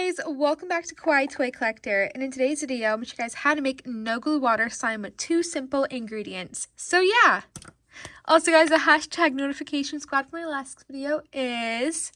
guys, welcome back to Kawaii Toy Collector, and in today's video I'm going to show you guys how to make no glue water slime with 2 simple ingredients. So yeah! Also guys, the hashtag notification squad for my last video is...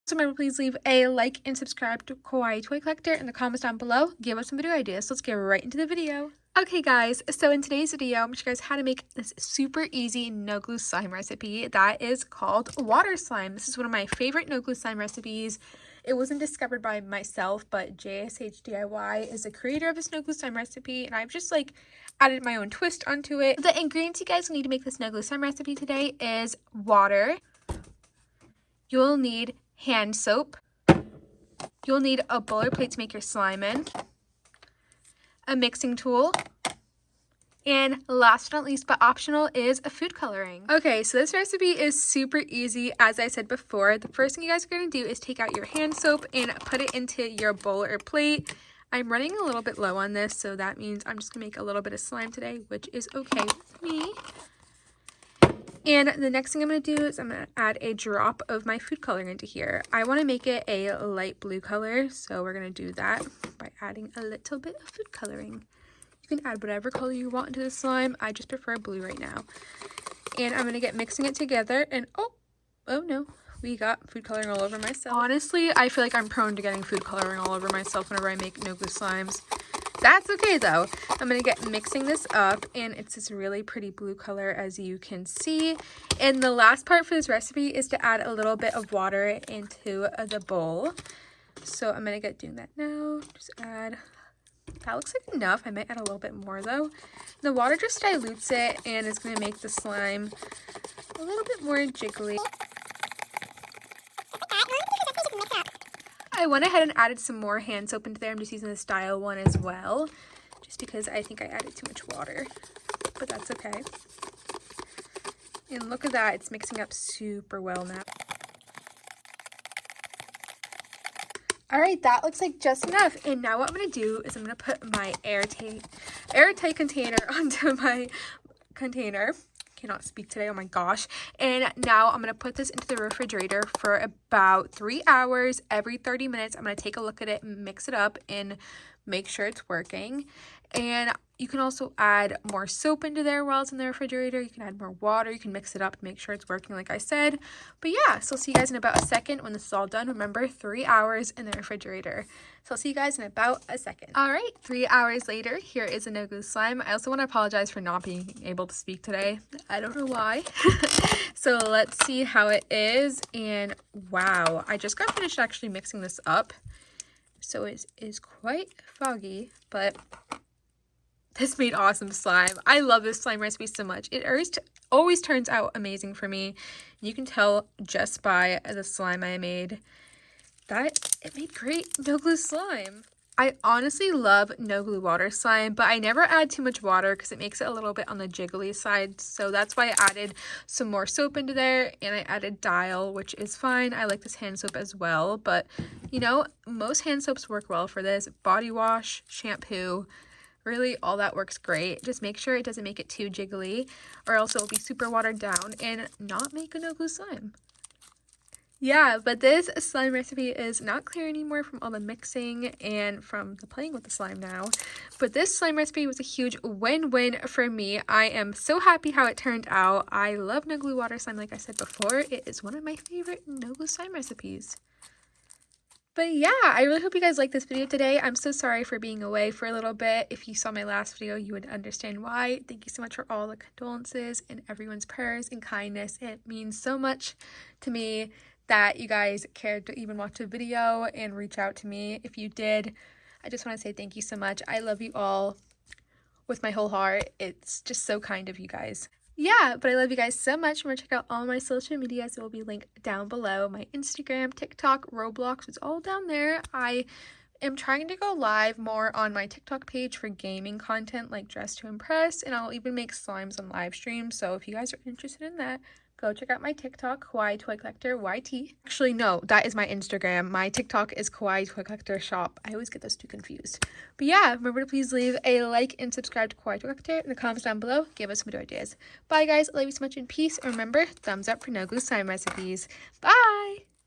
So remember, please leave a like and subscribe to Kawaii Toy Collector in the comments down below. Give us some video ideas. So let's get right into the video. Okay guys, so in today's video, I'm going to show you guys how to make this super easy no glue slime recipe that is called water slime. This is one of my favorite no glue slime recipes. It wasn't discovered by myself, but JSH DIY is the creator of this no glue slime recipe, and I've just added my own twist onto it. The ingredients you guys need to make this no glue slime recipe today is water. You'll need hand soap. You'll need a bowl or plate to make your slime in, a mixing tool, and last but not least, but optional, is a food coloring. Okay, so this recipe is super easy. As I said before, the first thing you guys are going to do is take out your hand soap and put it into your bowl or plate. I'm running a little bit low on this, so that means I'm just going to make a little bit of slime today, which is okay with me. And the next thing I'm going to do is I'm going to add a drop of my food coloring into here. I want to make it a light blue color, so we're going to do that by adding a little bit of food coloring. You can add whatever color you want into the slime. I just prefer blue right now. And I'm going to get mixing it together, and oh no, we got food coloring all over myself. Honestly, I feel like I'm prone to getting food coloring all over myself whenever I make no glue slimes. That's okay though. I'm going to get mixing this up, and it's this really pretty blue color as you can see. And the last part for this recipe is to add a little bit of water into the bowl. So I'm going to get doing that now. Just add, that looks like enough. I might add a little bit more though. The water just dilutes it, and it's going to make the slime a little bit more jiggly. I went ahead and added some more hand soap into there. I'm just using the Style one as well, just because I think I added too much water, but that's okay. And look at that, it's mixing up super well now. Alright, that looks like just enough. And now what I'm going to do is I'm going to put my airtight container onto my container. Cannot speak today, oh my gosh. And now I'm going to put this into the refrigerator for about 3 hours. Every 30 minutes I'm going to take a look at it and mix it up and make sure it's working. And you can also add more soap into there while it's in the refrigerator. You can add more water. You can mix it up to make sure it's working like I said. But yeah, so I'll see you guys in about a second when this is all done. Remember, 3 hours in the refrigerator. So I'll see you guys in about a second. All right, 3 hours later, here is a no glue slime. I also want to apologize for not being able to speak today. I don't know why. So let's see how it is. And wow, I just got finished actually mixing this up. So it is quite foggy, but this made awesome slime. I love this slime recipe so much. It always turns out amazing for me. You can tell just by the slime I made that it made great no glue slime. I honestly love no glue water slime, but I never add too much water because it makes it a little bit on the jiggly side. So that's why I added some more soap into there, and I added Dial, which is fine. I like this hand soap as well, but you know, most hand soaps work well for this. Body wash, shampoo, really all that works great. Just make sure it doesn't make it too jiggly, or else it will be super watered down and not make a no glue slime. Yeah, but this slime recipe is not clear anymore from all the mixing and from the playing with the slime now. But this slime recipe was a huge win-win for me. I am so happy how it turned out. I love no glue water slime, like I said before. It is one of my favorite no glue slime recipes. But yeah, I really hope you guys liked this video today. I'm so sorry for being away for a little bit. If you saw my last video, you would understand why. Thank you so much for all the condolences and everyone's prayers and kindness. It means so much to me that you guys cared to even watch a video and reach out to me. If you did, I just want to say thank you so much. I love you all with my whole heart. It's just so kind of you guys. Yeah, but I love you guys so much. Remember to check out all my social medias. It will be linked down below. My Instagram, TikTok, Roblox, it's all down there. I am trying to go live more on my TikTok page for gaming content like Dress to Impress, and I'll even make slimes on live stream. So if you guys are interested in that, Go check out my TikTok, KawaiiToyCollectorYT. Actually, no, that is my Instagram. My TikTok is KawaiiToyCollectorShop. I always get those two confused. But yeah, remember to please leave a like and subscribe to Kawaii Toy Collector in the comments down below. Give us some video ideas. Bye guys, I love you so much in peace. And remember, thumbs up for no glue slime recipes. Bye!